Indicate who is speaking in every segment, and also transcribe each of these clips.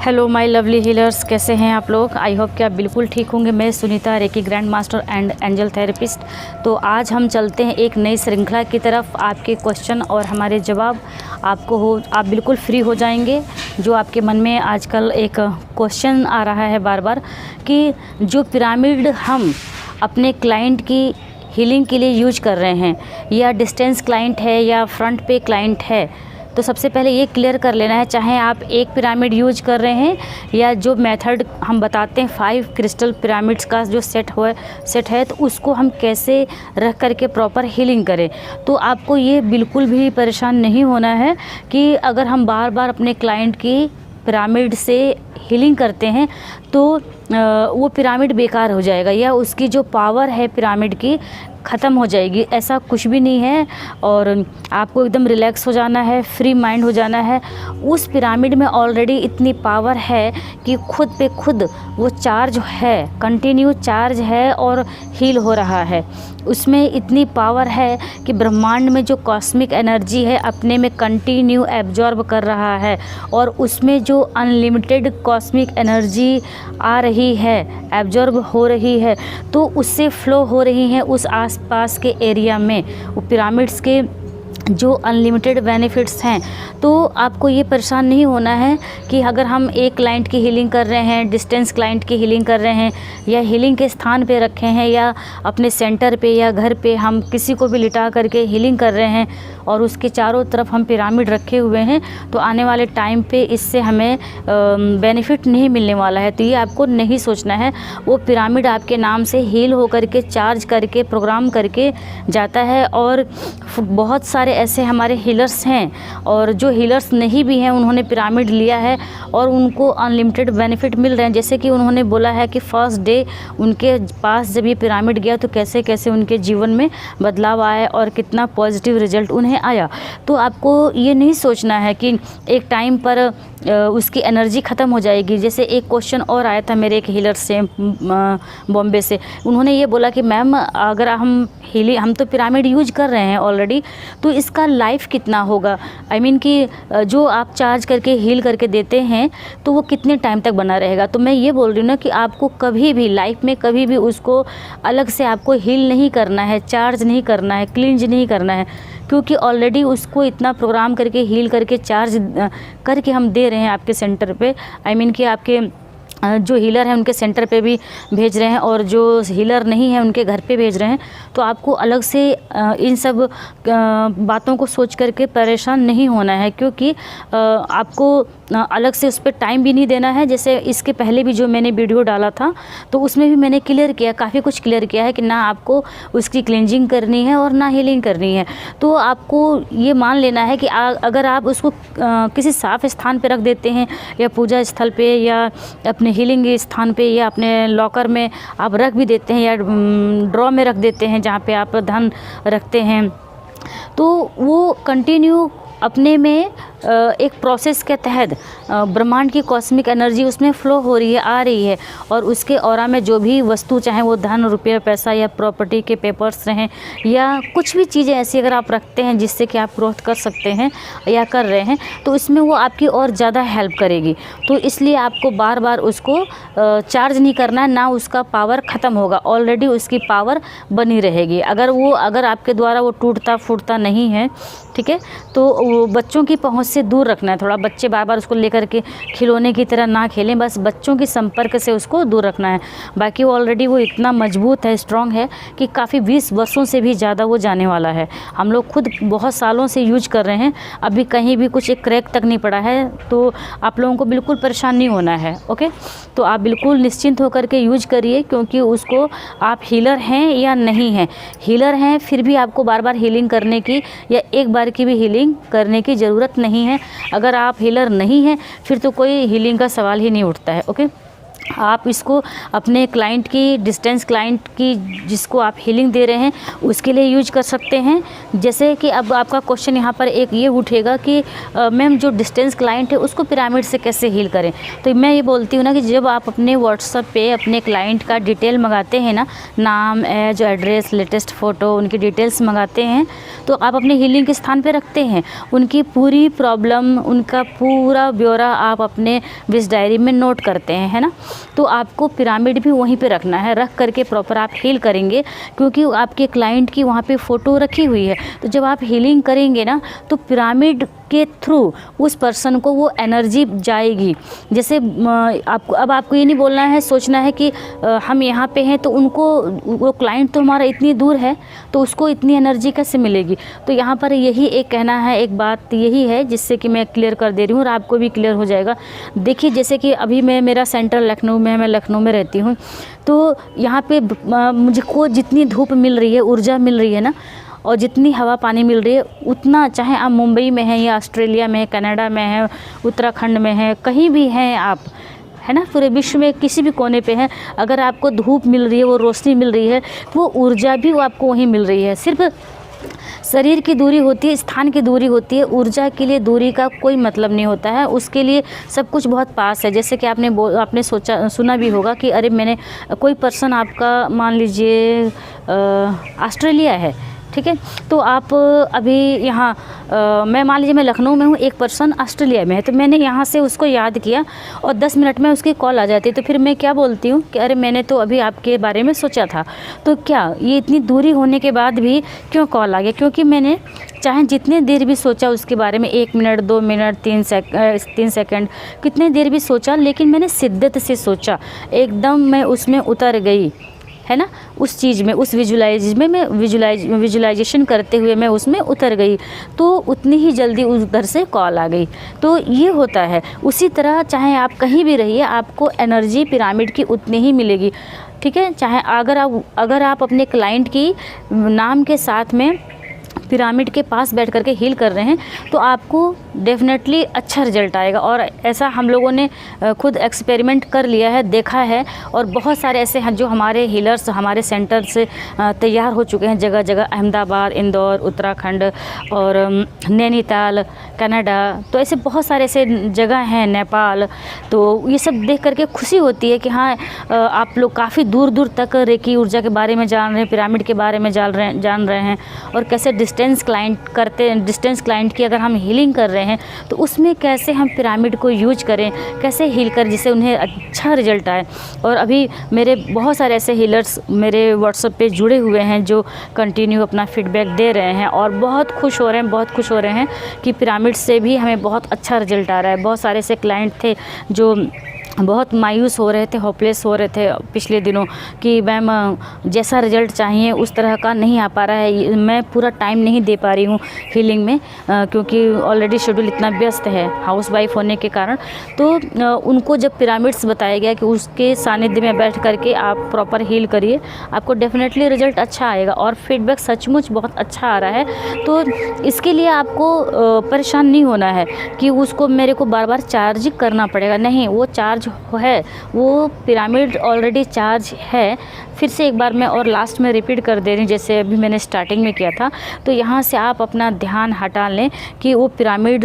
Speaker 1: Hello my lovely healers, कैसे हैं आप लोग। आई होप कि आप बिल्कुल ठीक होंगे। मैं Sunita, reiki grand master and angel therapist. तो आज हम चलते हैं एक नई श्रृंखला की तरफ। आपके क्वेश्चन और हमारे जवाब आप बिल्कुल फ्री हो जाएंगे। जो आपके मन में आजकल एक क्वेश्चन आ रहा है बार बार कि जो पिरामिड हम अपने क्लाइंट की हीलिंग के लिए यूज कर रहे हैं, या डिस्टेंस क्लाइंट है या फ्रंट पे क्लाइंट है, तो सबसे पहले ये क्लियर कर लेना है, चाहे आप एक पिरामिड यूज कर रहे हैं या जो मेथड हम बताते हैं 5 क्रिस्टल पिरामिड्स का जो सेट है तो उसको हम कैसे रख करके प्रॉपर हीलिंग करें। तो आपको ये बिल्कुल भी परेशान नहीं होना है कि अगर हम बार बार अपने क्लाइंट की पिरामिड से हीलिंग करते हैं तो वो पिरामिड बेकार हो जाएगा या उसकी जो पावर है पिरामिड की ख़त्म हो जाएगी। ऐसा कुछ भी नहीं है। और आपको एकदम रिलैक्स हो जाना है, फ्री माइंड हो जाना है। उस पिरामिड में ऑलरेडी इतनी पावर है कि खुद पे खुद वो चार्ज है, कंटिन्यू चार्ज है और हील हो रहा है। उसमें इतनी पावर है कि ब्रह्मांड में जो कॉस्मिक एनर्जी है अपने में कंटिन्यू एब्जॉर्ब कर रहा है और उसमें जो अनलिमिटेड कॉस्मिक एनर्जी आ रही है, एब्जॉर्ब हो रही है, तो उससे फ्लो हो रही है उस आसपास के एरिया में। वो पिरामिड्स के जो अनलिमिटेड बेनिफिट्स हैं। तो आपको ये परेशान नहीं होना है कि अगर हम एक क्लाइंट की हीलिंग कर रहे हैं, डिस्टेंस क्लाइंट की हीलिंग कर रहे हैं, या हीलिंग के स्थान पे रखे हैं या अपने सेंटर पे या घर पे हम किसी को भी लिटा करके हीलिंग कर रहे हैं और उसके चारों तरफ हम पिरामिड रखे हुए हैं, तो आने वाले टाइम पे इससे हमें बेनिफिट नहीं मिलने वाला है। तो ये आपको नहीं सोचना है। वो पिरामिड आपके नाम से हील हो करके, चार्ज करके, प्रोग्राम करके जाता है। और बहुत सारे ऐसे हमारे हीलर्स हैं और जो हीलर्स नहीं भी हैं उन्होंने पिरामिड लिया है और उनको अनलिमिटेड बेनिफिट मिल रहे हैं। जैसे कि उन्होंने बोला है कि फर्स्ट डे उनके पास जब ये पिरामिड गया तो कैसे कैसे उनके जीवन में बदलाव आया और कितना पॉजिटिव रिजल्ट उन्हें आया। तो आपको ये नहीं सोचना है कि एक टाइम पर उसकी एनर्जी ख़त्म हो जाएगी। जैसे एक क्वेश्चन और आया था मेरे एक हीलर से बॉम्बे से। उन्होंने ये बोला कि मैम अगर हम तो पिरामिड यूज कर रहे हैं ऑलरेडी, तो इसका लाइफ कितना होगा। आई मीन कि जो आप चार्ज करके हील करके देते हैं तो वो कितने टाइम तक बना रहेगा। तो मैं ये बोल रही हूँ ना कि आपको कभी भी लाइफ में कभी भी उसको अलग से आपको हील नहीं करना है, चार्ज नहीं करना है, क्लींज नहीं करना है, क्योंकि ऑलरेडी उसको इतना प्रोग्राम करके हील करके चार्ज करके हम दे रहे हैं आपके सेंटर पे। आई मीन कि आपके जो हीलर हैं उनके सेंटर पे भी भेज रहे हैं और जो हीलर नहीं है उनके घर पे भेज रहे हैं। तो आपको अलग से इन सब बातों को सोच करके परेशान नहीं होना है, क्योंकि आपको अलग से उस पर टाइम भी नहीं देना है। जैसे इसके पहले भी जो मैंने वीडियो डाला था तो उसमें भी मैंने क्लियर किया, काफ़ी कुछ क्लियर किया है कि ना आपको उसकी क्लेंजिंग करनी है और ना हीलिंग करनी है। तो आपको ये मान लेना है कि अगर आप उसको किसी साफ़ स्थान पर रख देते हैं या पूजा स्थल पे या अपने हीलिंग स्थान पे या अपने लॉकर में आप रख भी देते हैं या ड्रॉ में रख देते हैं जहाँ पे आप धन रखते हैं, तो वो कंटिन्यू अपने में एक प्रोसेस के तहत ब्रह्मांड की कॉस्मिक एनर्जी उसमें फ़्लो हो रही है, आ रही है। और उसके ऑरा में जो भी वस्तु, चाहे वो धन, रुपये, पैसा या प्रॉपर्टी के पेपर्स रहें या कुछ भी चीज़ें ऐसी अगर आप रखते हैं जिससे कि आप ग्रोथ कर सकते हैं या कर रहे हैं, तो इसमें वो आपकी और ज़्यादा हेल्प करेगी। तो इसलिए आपको बार बार उसको चार्ज नहीं करना है, ना उसका पावर ख़त्म होगा, ऑलरेडी उसकी पावर बनी रहेगी। अगर आपके द्वारा वो टूटता फूटता नहीं है, ठीक है, तो वो बच्चों की पहुंच से दूर रखना है। थोड़ा बच्चे बार बार उसको लेकर के खिलौने की तरह ना खेलें, बस बच्चों के संपर्क से उसको दूर रखना है। बाकी वो ऑलरेडी वो इतना मजबूत है, स्ट्रॉन्ग है कि काफ़ी 20 वर्षों से भी ज़्यादा वो जाने वाला है। हम लोग खुद बहुत सालों से यूज कर रहे हैं, अभी कहीं भी कुछ एक क्रैक तक नहीं पड़ा है। तो आप लोगों को बिल्कुल परेशान नहीं होना है। ओके, तो आप बिल्कुल निश्चिंत होकर के यूज करिए, क्योंकि उसको आप हीलर हैं या नहीं हैं, हीलर हैं फिर भी आपको बार बार हीलिंग करने की या एक बार की भी हीलिंग करने की ज़रूरत नहीं है। अगर आप हीलर नहीं हैं फिर तो कोई हीलिंग का सवाल ही नहीं उठता है। ओके, आप इसको अपने क्लाइंट की, डिस्टेंस क्लाइंट की जिसको आप हीलिंग दे रहे हैं उसके लिए यूज कर सकते हैं। जैसे कि अब आपका क्वेश्चन यहाँ पर एक ये उठेगा कि मैम जो डिस्टेंस क्लाइंट है उसको पिरामिड से कैसे हील करें। तो मैं ये बोलती हूँ ना कि जब आप अपने व्हाट्सएप पे अपने क्लाइंट का डिटेल मंगाते हैं ना, नाम, एज, एड्रेस, लेटेस्ट फ़ोटो, उनकी डिटेल्स मंगाते हैं, तो आप अपने हीलिंग के स्थान पे रखते हैं। उनकी पूरी प्रॉब्लम, उनका पूरा ब्यौरा आप अपने विश डायरी में नोट करते हैं, है ना। तो आपको पिरामिड भी वहीं पे रखना है, रख करके प्रॉपर आप हील करेंगे, क्योंकि आपके क्लाइंट की वहाँ पे फ़ोटो रखी हुई है। तो जब आप हीलिंग करेंगे ना, तो पिरामिड के थ्रू उस पर्सन को वो एनर्जी जाएगी। जैसे आपको ये नहीं बोलना है, सोचना है कि हम यहाँ पे हैं तो उनको, वो क्लाइंट तो हमारा इतनी दूर है तो उसको इतनी एनर्जी कैसे मिलेगी। तो यहाँ पर यही एक कहना है, एक बात यही है जिससे कि मैं क्लियर कर दे रही हूँ और आपको भी क्लियर हो जाएगा। देखिए, जैसे कि अभी मेरा सेंटर लखनऊ में है, मैं लखनऊ में रहती हूँ, तो यहाँ पे मुझको जितनी धूप मिल रही है, ऊर्जा मिल रही है ना, और जितनी हवा पानी मिल रही है, उतना चाहे आप मुंबई में हैं या ऑस्ट्रेलिया में, कनाडा में हैं, उत्तराखंड में हैं, कहीं भी हैं आप, है ना, पूरे विश्व में किसी भी कोने पे हैं, अगर आपको धूप मिल रही है, वो रोशनी मिल रही है, वो ऊर्जा भी आपको वहीं मिल रही है। सिर्फ शरीर की दूरी होती है, स्थान की दूरी होती है, ऊर्जा के लिए दूरी का कोई मतलब नहीं होता है। उसके लिए सब कुछ बहुत पास है। जैसे कि आपने सुना भी होगा कि अरे मैंने कोई पर्सन आपका, मान लीजिए ऑस्ट्रेलिया है, ठीक है, तो आप अभी यहाँ मैं मान लीजिए मैं लखनऊ में हूँ, एक पर्सन ऑस्ट्रेलिया में है, तो मैंने यहाँ से उसको याद किया और 10 मिनट में उसकी कॉल आ जाती है, तो फिर मैं क्या बोलती हूँ कि अरे मैंने तो अभी आपके बारे में सोचा था। तो क्या ये इतनी दूरी होने के बाद भी क्यों कॉल आ गया? क्योंकि मैंने चाहे जितनी देर भी सोचा उसके बारे में, 1 मिनट, 2 मिनट, 3 सेकंड, कितनी देर भी सोचा, लेकिन मैंने शिद्दत से सोचा, एकदम मैं उसमें उतर गई, है ना, उस चीज़ में, उस विजुलाइजेशन करते हुए मैं उसमें उतर गई, तो उतनी ही जल्दी उधर से कॉल आ गई। तो ये होता है। उसी तरह चाहे आप कहीं भी रहिए, आपको एनर्जी पिरामिड की उतनी ही मिलेगी, ठीक है। चाहे अगर आप अपने क्लाइंट की नाम के साथ में पिरामिड के पास बैठ करके हील कर रहे हैं, तो आपको डेफिनेटली अच्छा रिजल्ट आएगा। और ऐसा हम लोगों ने खुद एक्सपेरिमेंट कर लिया है, देखा है, और बहुत सारे ऐसे हैं जो हमारे हीलर्स हमारे सेंटर से तैयार हो चुके हैं जगह जगह, अहमदाबाद, इंदौर, उत्तराखंड और नैनीताल, कनाडा, तो ऐसे बहुत सारे ऐसे जगह हैं, नेपाल। तो ये सब देख करके खुशी होती है कि हाँ, आप लोग काफ़ी दूर दूर तक रेकी ऊर्जा के बारे में जान रहे हैं, पिरामिड के बारे में जान रहे हैं, और कैसे डिस्टेंस क्लाइंट की अगर हम हीलिंग कर रहे हैं तो उसमें कैसे हम पिरामिड को यूज करें, कैसे हील कर जिससे उन्हें अच्छा रिजल्ट आए। और अभी मेरे बहुत सारे ऐसे हीलर्स मेरे व्हाट्सएप पे जुड़े हुए हैं जो कंटिन्यू अपना फीडबैक दे रहे हैं और बहुत खुश हो रहे हैं कि पिरामिड से भी हमें बहुत अच्छा रिजल्ट आ रहा है। बहुत सारे ऐसे क्लाइंट थे जो बहुत मायूस हो रहे थे, होपलेस हो रहे थे पिछले दिनों कि मैम जैसा रिज़ल्ट चाहिए उस तरह का नहीं आ पा रहा है, मैं पूरा टाइम नहीं दे पा रही हूँ हीलिंग में, क्योंकि ऑलरेडी शेड्यूल इतना व्यस्त है हाउसवाइफ होने के कारण। तो उनको जब पिरामिड्स बताया गया कि उसके सानिध्य में बैठ करके आप प्रॉपर हील करिए, आपको डेफिनेटली रिज़ल्ट अच्छा आएगा और फीडबैक सचमुच बहुत अच्छा आ रहा है। तो इसके लिए आपको परेशान नहीं होना है कि उसको मेरे को बार बार चार्ज करना पड़ेगा, नहीं, वो चार्ज है, वो पिरामिड ऑलरेडी चार्ज है। फिर से एक बार मैं और लास्ट में रिपीट कर दे रही हूँ, जैसे अभी मैंने स्टार्टिंग में किया था। तो यहाँ से आप अपना ध्यान हटा लें कि वो पिरामिड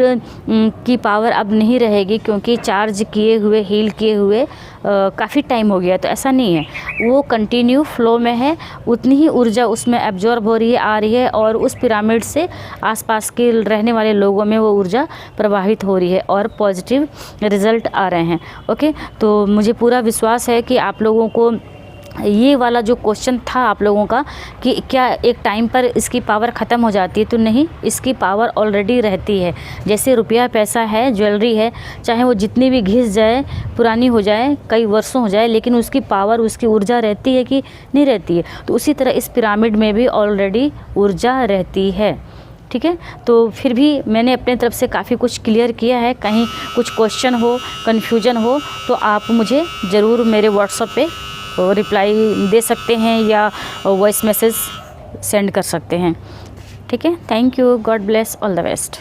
Speaker 1: की पावर अब नहीं रहेगी, क्योंकि चार्ज किए हुए, हील किए हुए काफ़ी टाइम हो गया। तो ऐसा नहीं है, वो कंटिन्यू फ्लो में है, उतनी ही ऊर्जा उसमें एब्जॉर्ब हो रही है, आ रही है, और उस पिरामिड से आसपास के रहने वाले लोगों में वो ऊर्जा प्रवाहित हो रही है और पॉजिटिव रिज़ल्ट आ रहे हैं। ओके, तो मुझे पूरा विश्वास है कि आप लोगों को ये वाला जो क्वेश्चन था आप लोगों का कि क्या एक टाइम पर इसकी पावर ख़त्म हो जाती है, तो नहीं, इसकी पावर ऑलरेडी रहती है। जैसे रुपया पैसा है, ज्वेलरी है, चाहे वो जितनी भी घिस जाए, पुरानी हो जाए, कई वर्षों हो जाए, लेकिन उसकी पावर, उसकी ऊर्जा रहती है कि नहीं रहती है। तो उसी तरह इस पिरामिड में भी ऑलरेडी ऊर्जा रहती है, ठीक है। तो फिर भी मैंने अपने तरफ से काफ़ी कुछ क्लियर किया है। कहीं कुछ क्वेश्चन हो, कन्फ्यूजन हो, तो आप मुझे ज़रूर मेरे व्हाट्सएप पे रिप्लाई दे सकते हैं या वॉइस मैसेज सेंड कर सकते हैं, ठीक है। Thank you, God bless, all the best.